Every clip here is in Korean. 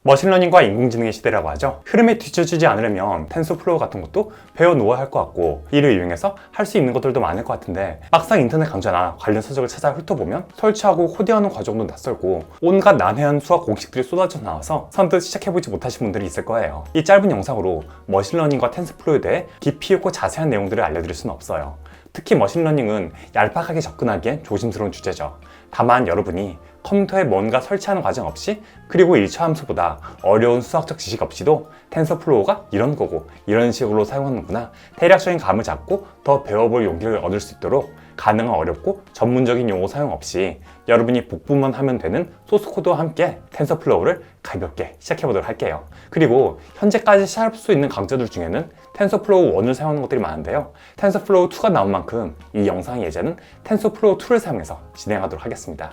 머신러닝과 인공지능의 시대라고 하죠. 흐름에 뒤처지지 않으려면 텐서플로우 같은 것도 배워놓아야 할 것 같고, 이를 이용해서 할 수 있는 것들도 많을 것 같은데, 막상 인터넷 강좌나 관련 서적을 찾아 훑어보면 설치하고 코딩하는 과정도 낯설고 온갖 난해한 수학 공식들이 쏟아져 나와서 선뜻 시작해보지 못하신 분들이 있을 거예요. 이 짧은 영상으로 머신러닝과 텐서플로우에 대해 깊이 있고 자세한 내용들을 알려드릴 수는 없어요. 특히 머신러닝은 얄팍하게 접근하기엔 조심스러운 주제죠. 다만 여러분이 컴퓨터에 뭔가 설치하는 과정 없이, 그리고 1차 함수보다 어려운 수학적 지식 없이도 텐서플로우가 이런 거고 이런 식으로 사용하는구나, 대략적인 감을 잡고 더 배워볼 용기를 얻을 수 있도록 가능한 어렵고 전문적인 용어 사용 없이 여러분이 복부만 하면 되는 소스코드와 함께 텐서플로우를 가볍게 시작해보도록 할게요. 그리고 현재까지 시작할 수 있는 강좌들 중에는 텐서플로우 1을 사용하는 것들이 많은데요, 텐서플로우 2가 나온 만큼 이 영상의 예제는 텐서플로우 2를 사용해서 진행하도록 하겠습니다.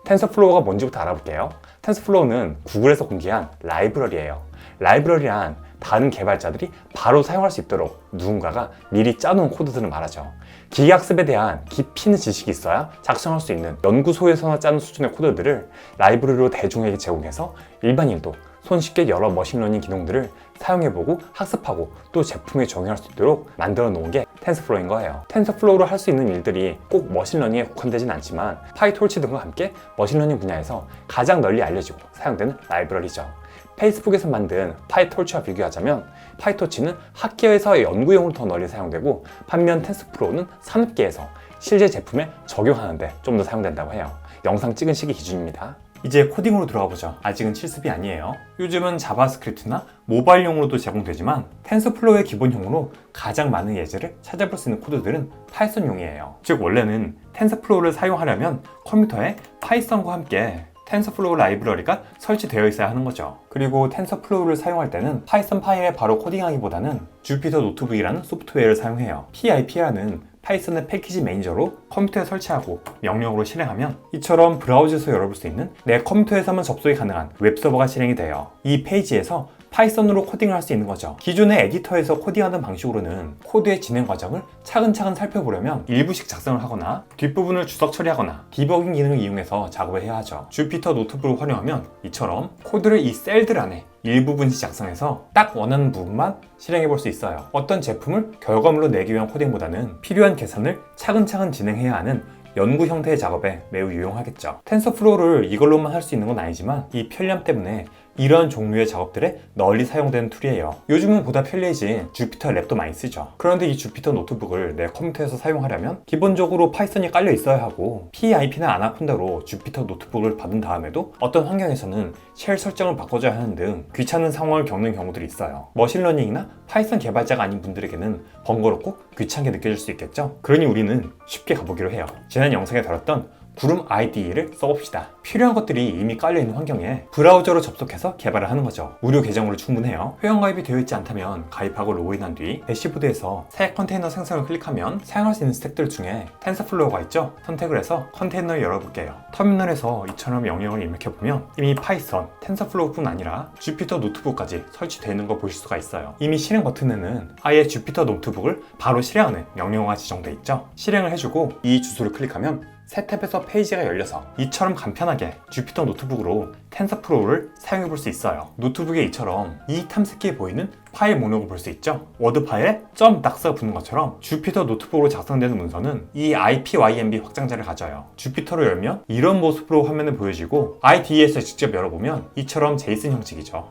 텐서플로우가 뭔지부터 알아볼게요. 텐서플로우는 구글에서 공개한 라이브러리예요. 라이브러리란 다른 개발자들이 바로 사용할 수 있도록 누군가가 미리 짜놓은 코드들을 말하죠. 기계학습에 대한 깊이 있는 지식이 있어야 작성할 수 있는 연구소에서나 짜는 수준의 코드들을 라이브러리로 대중에게 제공해서 일반인도 손쉽게 여러 머신러닝 기능들을 사용해보고 학습하고 또 제품에 적용할 수 있도록 만들어 놓은 게 텐서플로우인 거예요. 텐서플로우로 할 수 있는 일들이 꼭 머신러닝에 국한되진 않지만 파이톨치 등과 함께 머신러닝 분야에서 가장 널리 알려지고 사용되는 라이브러리죠. 페이스북에서 만든 파이톨치와 비교하자면 파이톨치는 학계에서의 연구용으로 더 널리 사용되고, 반면 텐서플로우는 산업계에서 실제 제품에 적용하는데 좀 더 사용된다고 해요. 영상 찍은 시기 기준입니다. 이제 코딩으로 들어가 보죠. 아직은 실습이 아니에요. 요즘은 자바스크립트나 모바일용으로도 제공되지만 텐서플로우의 기본형으로 가장 많은 예제를 찾아볼 수 있는 코드들은 파이썬용이에요. 즉 원래는 텐서플로우를 사용하려면 컴퓨터에 파이썬과 함께 텐서플로우 라이브러리가 설치되어 있어야 하는 거죠. 그리고 텐서플로우를 사용할 때는 파이썬 파일에 바로 코딩하기보다는 주피터 노트북이라는 소프트웨어를 사용해요. PIP라는 파이썬의 패키지 매니저로 컴퓨터에 설치하고 명령으로 실행하면 이처럼 브라우저에서 열어볼 수 있는 내 컴퓨터에서만 접속이 가능한 웹서버가 실행이 돼요. 이 페이지에서 파이썬으로 코딩을 할 수 있는 거죠. 기존의 에디터에서 코딩하던 방식으로는 코드의 진행 과정을 차근차근 살펴보려면 일부씩 작성을 하거나 뒷부분을 주석 처리하거나 디버깅 기능을 이용해서 작업을 해야 하죠. 주피터 노트북을 활용하면 이처럼 코드를 이 셀들 안에 일부분씩 작성해서 딱 원하는 부분만 실행해 볼 수 있어요. 어떤 제품을 결과물로 내기 위한 코딩보다는 필요한 계산을 차근차근 진행해야 하는 연구 형태의 작업에 매우 유용하겠죠. 텐서플로우를 이걸로만 할 수 있는 건 아니지만 이 편리함 때문에 이런 종류의 작업들에 널리 사용되는 툴이에요. 요즘은 보다 편리해진 주피터 랩도 많이 쓰죠. 그런데 이 주피터 노트북을 내 컴퓨터에서 사용하려면 기본적으로 파이썬이 깔려 있어야 하고, PIP나 아나콘다로 주피터 노트북을 받은 다음에도 어떤 환경에서는 쉘 설정을 바꿔줘야 하는 등 귀찮은 상황을 겪는 경우들이 있어요. 머신러닝이나 파이썬 개발자가 아닌 분들에게는 번거롭고 귀찮게 느껴질 수 있겠죠. 그러니 우리는 쉽게 가보기로 해요. 지난 영상에 다뤘던 구름 IDE를 써봅시다. 필요한 것들이 이미 깔려있는 환경에 브라우저로 접속해서 개발을 하는 거죠. 무료 계정으로 충분해요. 회원가입이 되어 있지 않다면 가입하고 로그인한 뒤 대시보드에서 새 컨테이너 생성을 클릭하면 사용할 수 있는 스택들 중에 텐서플로우가 있죠. 선택을 해서 컨테이너를 열어볼게요. 터미널에서 이처럼 명령을 입력해보면 이미 파이썬, 텐서플로우뿐 아니라 주피터 노트북까지 설치되어 있는 거 보실 수가 있어요. 이미 실행 버튼에는 아예 주피터 노트북을 바로 실행하는 명령어가 지정되어 있죠. 실행을 해주고 이 주소를 클릭하면 새 탭에서 페이지가 열려서 이처럼 간편하게 주피터 노트북으로 텐서플로우를 사용해 볼 수 있어요. 노트북에 이처럼 이 탐색기에 보이는 파일 목록을 볼 수 있죠. 워드 파일에 점 낙서가 붙는 것처럼 주피터 노트북으로 작성되는 문서는 이 IPYNB 확장자를 가져요. 주피터를 열면 이런 모습으로 화면을 보여지고 IDE에서 직접 열어보면 이처럼 제이슨 형식이죠.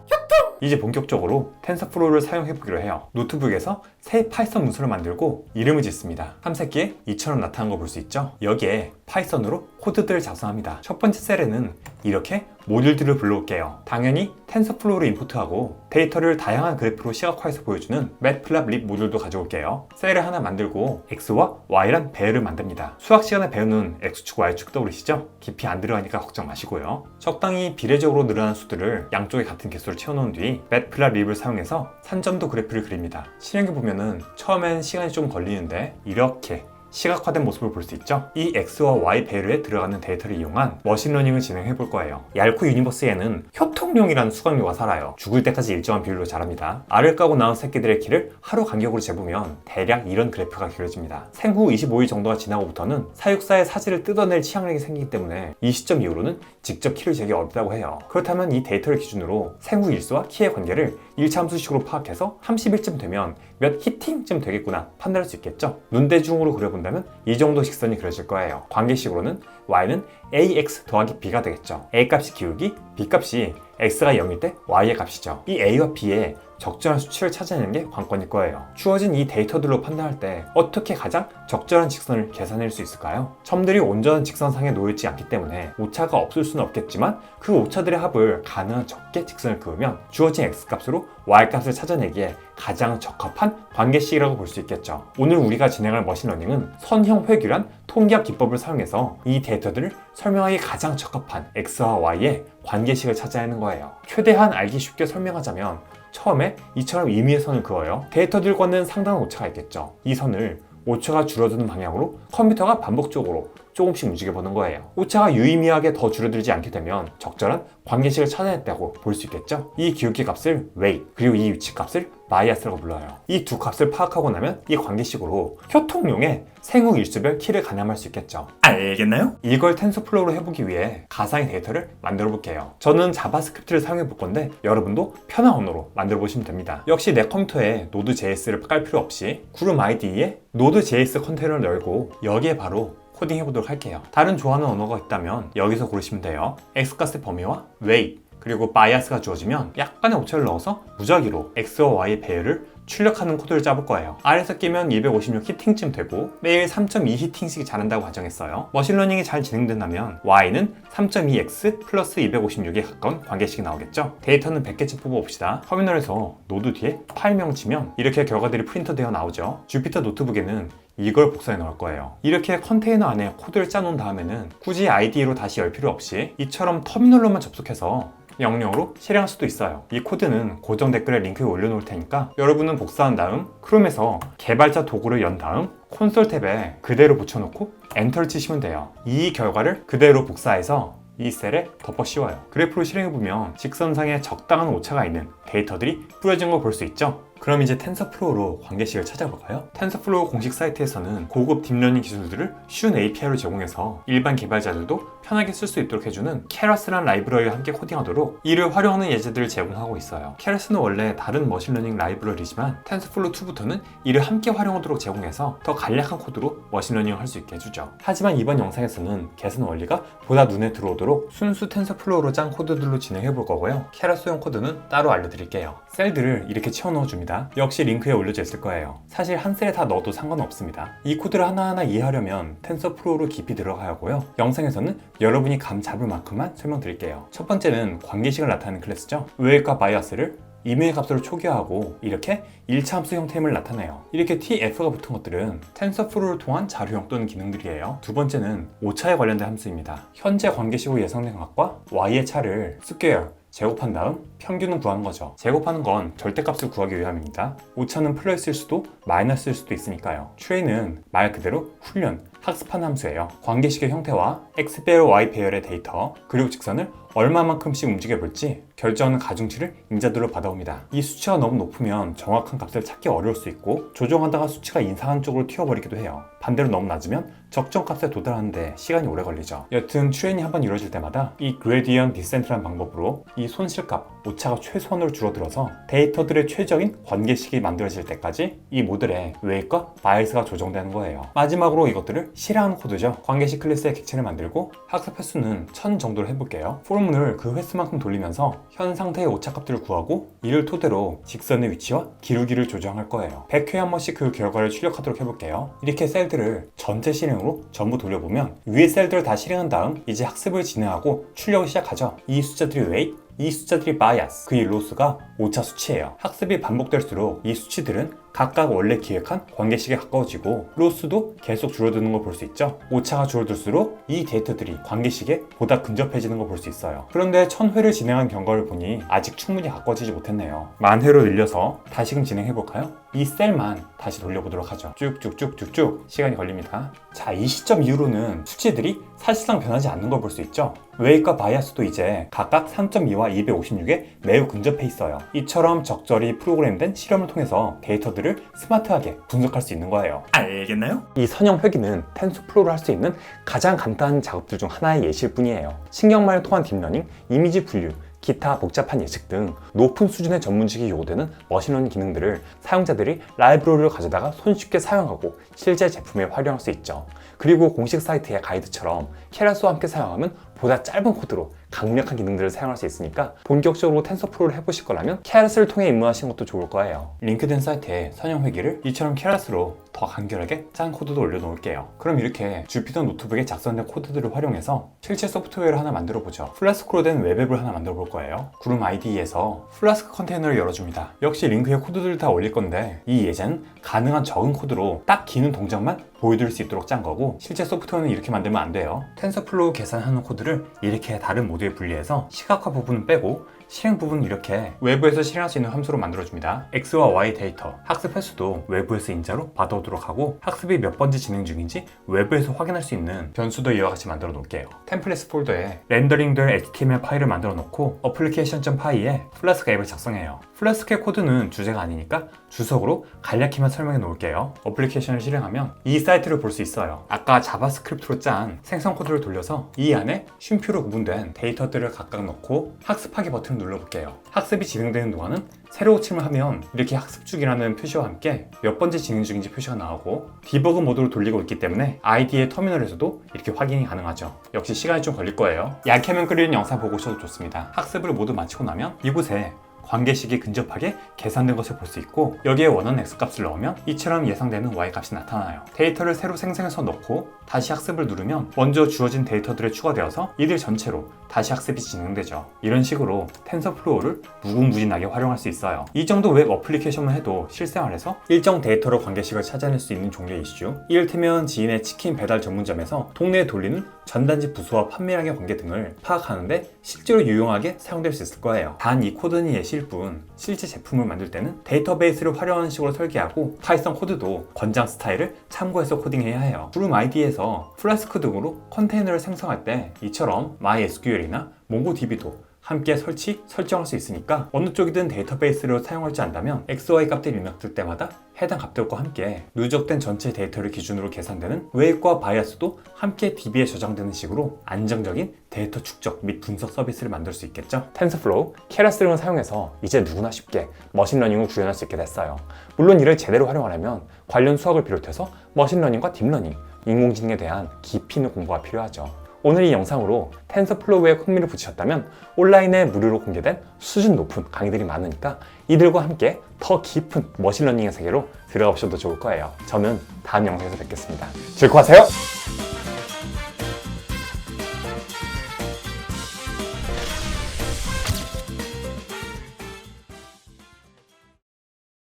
이제 본격적으로 텐서플로우를 사용해보기로 해요. 노트북에서 새 파이썬 문서를 만들고 이름을 짓습니다. 탐색기에 이처럼 나타난 거 볼 수 있죠? 여기에 파이썬으로 코드들을 작성합니다. 첫 번째 셀에는 이렇게 모듈들을 불러올게요. 당연히 텐서플로우를 임포트하고 데이터를 다양한 그래프로 시각화해서 보여주는 matplotlib 모듈도 가져올게요. 셀을 하나 만들고 X와 Y란 배열을 만듭니다. 수학 시간에 배우는 X축, Y축 떠오르시죠? 깊이 안 들어가니까 걱정 마시고요. 적당히 비례적으로 늘어난 수들을 양쪽에 같은 개수로 채워놓은 뒤 matplotlib을 사용해서 산점도 그래프를 그립니다. 실행해보면은 처음엔 시간이 좀 걸리는데 이렇게 시각화된 모습을 볼 수 있죠. 이 X와 Y 배열에 들어가는 데이터를 이용한 머신러닝을 진행해 볼 거예요. 얄코 유니버스에는 효통룡이라는 수강류가 살아요. 죽을 때까지 일정한 비율로 자랍니다. 알을 까고 낳은 새끼들의 키를 하루 간격으로 재보면 대략 이런 그래프가 그려집니다. 생후 25일 정도가 지나고부터는 사육사의 사지를 뜯어낼 치약력이 생기기 때문에 이 시점 이후로는 직접 키를 재기 어렵다고 해요. 그렇다면 이 데이터를 기준으로 생후 일수와 키의 관계를 1차함수식으로 파악해서 30일쯤 되면 몇 히팅쯤 되겠구나 판단할 수 있겠죠. 눈대중으로 그려본다면 이 정도 직선이 그려질 거예요. 관계식으로는 y는 ax 더하기 b가 되겠죠. a 값이 기울기, b 값이 x가 0일 때 y의 값이죠. 이 a와 b의 적절한 수치를 찾아내는 게 관건일 거예요. 주어진 이 데이터들로 판단할 때 어떻게 가장 적절한 직선을 계산할 수 있을까요? 점들이 온전한 직선상에 놓여있지 않기 때문에 오차가 없을 수는 없겠지만 그 오차들의 합을 가능한 적게 직선을 그으면 주어진 x값으로 y값을 찾아내기에 가장 적합한 관계식이라고 볼 수 있겠죠. 오늘 우리가 진행할 머신러닝은 선형 회귀란 통계학 기법을 사용해서 이 데이터들을 설명하기 가장 적합한 x와 y의 관계식을 찾아내는 거예요. 최대한 알기 쉽게 설명하자면 처음에 이처럼 임의의 선을 그어요. 데이터들과는 상당한 오차가 있겠죠. 이 선을 오차가 줄어드는 방향으로 컴퓨터가 반복적으로 조금씩 움직여보는 거예요. 오차가 유의미하게 더 줄어들지 않게 되면 적절한 관계식을 찾아냈다고 볼 수 있겠죠. 이 기울기 값을 weight, 그리고 이 위치 값을 bias라고 불러요. 이 두 값을 파악하고 나면 이 관계식으로 효통룡의 생후 일수별 키를 가늠할 수 있겠죠. 알겠나요? 이걸 텐서플로우로 해보기 위해 가상의 데이터를 만들어 볼게요. 저는 자바스크립트를 사용해 볼 건데 여러분도 편한 언어로 만들어 보시면 됩니다. 역시 내 컴퓨터에 Node.js를 깔 필요 없이 구름 IDE에 Node.js 컨테이너를 열고 여기에 바로 코딩 해보도록 할게요. 다른 좋아하는 언어가 있다면 여기서 고르시면 돼요. X값의 범위와 weight 그리고 bias가 주어지면 약간의 오차를 넣어서 무작위로 X와 Y의 배열을 출력하는 코드를 짜볼 거예요. R에서 끼면 256 히팅쯤 되고 매일 3.2 히팅씩 자란다고 가정했어요. 머신러닝이 잘 진행된다면 Y는 3.2x 플러스 256에 가까운 관계식이 나오겠죠. 데이터는 100개쯤 뽑아봅시다. 터미널에서 노드 뒤에 파일명 치면 이렇게 결과들이 프린터되어 나오죠. 주피터 노트북에는 이걸 복사해 넣을 거예요. 이렇게 컨테이너 안에 코드를 짜놓은 다음에는 굳이 IDE로 다시 열 필요 없이 이처럼 터미널로만 접속해서 명령어로 실행할 수도 있어요. 이 코드는 고정 댓글에 링크에 올려놓을 테니까 여러분은 복사한 다음 크롬에서 개발자 도구를 연 다음 콘솔 탭에 그대로 붙여놓고 엔터를 치시면 돼요. 이 결과를 그대로 복사해서 이 셀에 덮어 씌워요. 그래프로 실행해보면 직선상에 적당한 오차가 있는 데이터들이 뿌려진 걸 볼 수 있죠. 그럼 이제 텐서플로우로 관계식을 찾아볼까요? 텐서플로우 공식 사이트에서는 고급 딥러닝 기술들을 쉬운 API로 제공해서 일반 개발자들도 편하게 쓸 수 있도록 해주는 케라스라는 라이브러리와 함께 코딩하도록 이를 활용하는 예제들을 제공하고 있어요. 케라스는 원래 다른 머신러닝 라이브러리지만 텐서플로우 2부터는 이를 함께 활용하도록 제공해서 더 간략한 코드로 머신러닝을 할 수 있게 해주죠. 하지만 이번 영상에서는 계산 원리가 보다 눈에 들어오도록 순수 텐서플로우로 짠 코드들로 진행해 볼 거고요. 케라스용 코드는 따로 알려드릴게요. 셀들을 이렇게 채워 넣어줍니다. 역시 링크에 올려져 있을 거예요. 사실 한 셀에 다 넣어도 상관없습니다. 이 코드를 하나하나 이해하려면 텐서플로우로 깊이 들어가야 하고요. 영상에서는 여러분이 감 잡을 만큼만 설명드릴게요. 첫 번째는 관계식을 나타내는 클래스죠. weight과 bias를 임의의 값으로 초기화하고 이렇게 1차 함수 형태임을 나타내요. 이렇게 tf가 붙은 것들은 텐서플로우를 통한 자료형 또는 기능들이에요. 두 번째는 오차에 관련된 함수입니다. 현재 관계식으로 예상된 값과 y의 차를 square, 제곱한 다음 평균을 구하는 거죠. 제곱하는 건 절대값을 구하기 위함입니다. 오차는 플러스일 수도 마이너스일 수도 있으니까요. 트레이는 말 그대로 훈련, 학습하는 함수예요. 관계식의 형태와 x배열, y배열의 데이터, 그리고 직선을 얼마만큼씩 움직여 볼지 결정하는 가중치를 인자들로 받아옵니다. 이 수치가 너무 높으면 정확한 값을 찾기 어려울 수 있고 조정하다가 수치가 이상한 쪽으로 튀어버리기도 해요. 반대로 너무 낮으면 적정 값에 도달하는데 시간이 오래 걸리죠. 여튼 트레이닝이 한번 이루어질 때마다 이 그레디언트 디센트라는 방법으로 이 손실값, 오차가 최소한으로 줄어들어서 데이터들의 최적인 관계식이 만들어질 때까지 이 모델의 웨이과 바이스가 조정되는 거예요. 마지막으로 이것들을 실행하는 코드죠. 관계식 클래스의 객체를 만들고 학습 횟수는 1000 정도로 해볼게요. 포르문을 그 횟수만큼 돌리면서 현 상태의 오차값들을 구하고 이를 토대로 직선의 위치와 기울기를 조정할 거예요. 100회 한 번씩 그 결과를 출력하도록 해볼게요. 이렇게 셀들을 전체 실행으로 전부 돌려보면 위의 셀들을 다 실행한 다음 이제 학습을 진행하고 출력을 시작하죠. 이 숫자들이 weight, 이 숫자들이 bias, 그 loss가 오차 수치예요. 학습이 반복될수록 이 수치들은 각각 원래 기획한 관계식에 가까워지고 로스도 계속 줄어드는 걸 볼 수 있죠. 오차가 줄어들수록 이 데이터들이 관계식에 보다 근접해지는 걸 볼 수 있어요. 그런데 1000회를 진행한 결과를 보니 아직 충분히 가까워지지 못했네요. 1000회로 늘려서 다시금 진행해볼까요? 이 셀만 다시 돌려보도록 하죠. 쭉쭉쭉쭉쭉 시간이 걸립니다. 자, 이 시점 이후로는 수치들이 사실상 변하지 않는 걸 볼 수 있죠. 웨이과 바이아스도 이제 각각 3.2와 256에 매우 근접해 있어요. 이처럼 적절히 프로그램된 실험을 통해서 데이터들을 스마트하게 분석할 수 있는 거예요. 알겠나요? 이 선형 회귀는 텐서플로우를 할 수 있는 가장 간단한 작업들 중 하나의 예시일 뿐이에요. 신경망을 통한 딥러닝, 이미지 분류, 기타 복잡한 예측 등 높은 수준의 전문직이 요구되는 머신러닝 기능들을 사용자들이 라이브러리를 가져다가 손쉽게 사용하고 실제 제품에 활용할 수 있죠. 그리고 공식 사이트의 가이드처럼 케라스와 함께 사용하면 보다 짧은 코드로 강력한 기능들을 사용할 수 있으니까 본격적으로 텐서플로우를 해보실 거라면 케라스를 통해 입문하시는 것도 좋을 거예요. 링크된 사이트에 선형 회귀를 이처럼 케라스로 더 간결하게 짠 코드도 올려놓을게요. 그럼 이렇게 주피터 노트북에 작성된 코드들을 활용해서 실제 소프트웨어를 하나 만들어보죠. 플라스크로 된 웹앱을 하나 만들어 볼 거예요. 구름 IDE에서 플라스크 컨테이너를 열어줍니다. 역시 링크에 코드들을 다 올릴 건데 이 예제는 가능한 적은 코드로 딱 기는 동작만 보여드릴 수 있도록 짠 거고, 실제 소프트웨어는 이렇게 만들면 안 돼요. 텐서플로우 계산하는 코드를 이렇게 다른 모드에 분리해서 시각화 부분은 빼고 실행 부분은 이렇게 외부에서 실행할 수 있는 함수로 만들어줍니다. X와 Y 데이터, 학습 횟수도 외부에서 인자로 받아오도록 하고 학습이 몇 번째 진행 중인지 외부에서 확인할 수 있는 변수도 이와 같이 만들어 놓을게요. 템플릿 폴더에 렌더링될 HTML 파일을 만들어 놓고 application.py에 플라스크 앱을 작성해요. 플라스크의 코드는 주제가 아니니까 주석으로 간략히만 설명해 놓을게요. 어플리케이션을 실행하면 이 사이트를 볼 수 있어요. 아까 자바스크립트로 짠 생성 코드를 돌려서 이 안에 쉼표로 구분된 데이터들을 각각 넣고 학습하기 버튼을 눌러볼게요. 학습이 진행되는 동안은 세로 호침을 하면 이렇게 학습 중이라는 표시와 함께 몇 번째 진행 중인지 표시가 나오고 디버그 모드로 돌리고 있기 때문에 IDE 터미널에서도 이렇게 확인이 가능하죠. 역시 시간이 좀 걸릴 거예요. 얇게만 끓이는 영상 보고 오셔도 좋습니다. 학습을 모두 마치고 나면 이곳에 관계식이 근접하게 계산된 것을 볼 수 있고 여기에 원하는 X값을 넣으면 이처럼 예상되는 Y값이 나타나요. 데이터를 새로 생성해서 넣고 다시 학습을 누르면 먼저 주어진 데이터들이 추가되어서 이들 전체로 다시 학습이 진행되죠. 이런 식으로 텐서플로우를 무궁무진하게 활용할 수 있어요. 이 정도 웹 어플리케이션만 해도 실생활에서 일정 데이터로 관계식을 찾아낼 수 있는 종류의 이슈. 이를테면 지인의 치킨 배달 전문점에서 동네에 돌리는 전단지 부수와 판매량의 관계 등을 파악하는데 실제로 유용하게 사용될 수 있을 거예요. 단 이 코드는 예시일 뿐 실제 제품을 만들 때는 데이터베이스를 활용하는 식으로 설계하고 파이썬 코드도 권장 스타일을 참고해서 코딩해야 해요. 구름 ID에서 플라스크 등으로 컨테이너를 생성할 때 이처럼 MySQL이나 MongoDB도 함께 설정할 수 있으니까 어느 쪽이든 데이터베이스를 사용할지 안다면 XY 값들이 입력될 때마다 해당 값들과 함께 누적된 전체 데이터를 기준으로 계산되는 웨이과 바이아스도 함께 DB에 저장되는 식으로 안정적인 데이터 축적 및 분석 서비스를 만들 수 있겠죠. 텐서플로우, 케라스 등을 사용해서 이제 누구나 쉽게 머신러닝을 구현할 수 있게 됐어요. 물론 이를 제대로 활용하려면 관련 수학을 비롯해서 머신러닝과 딥러닝, 인공지능에 대한 깊이 있는 공부가 필요하죠. 오늘 이 영상으로 텐서플로우에 흥미를 붙이셨다면 온라인에 무료로 공개된 수준 높은 강의들이 많으니까 이들과 함께 더 깊은 머신러닝의 세계로 들어가 보셔도 좋을 거예요. 저는 다음 영상에서 뵙겠습니다. 즐거워하세요!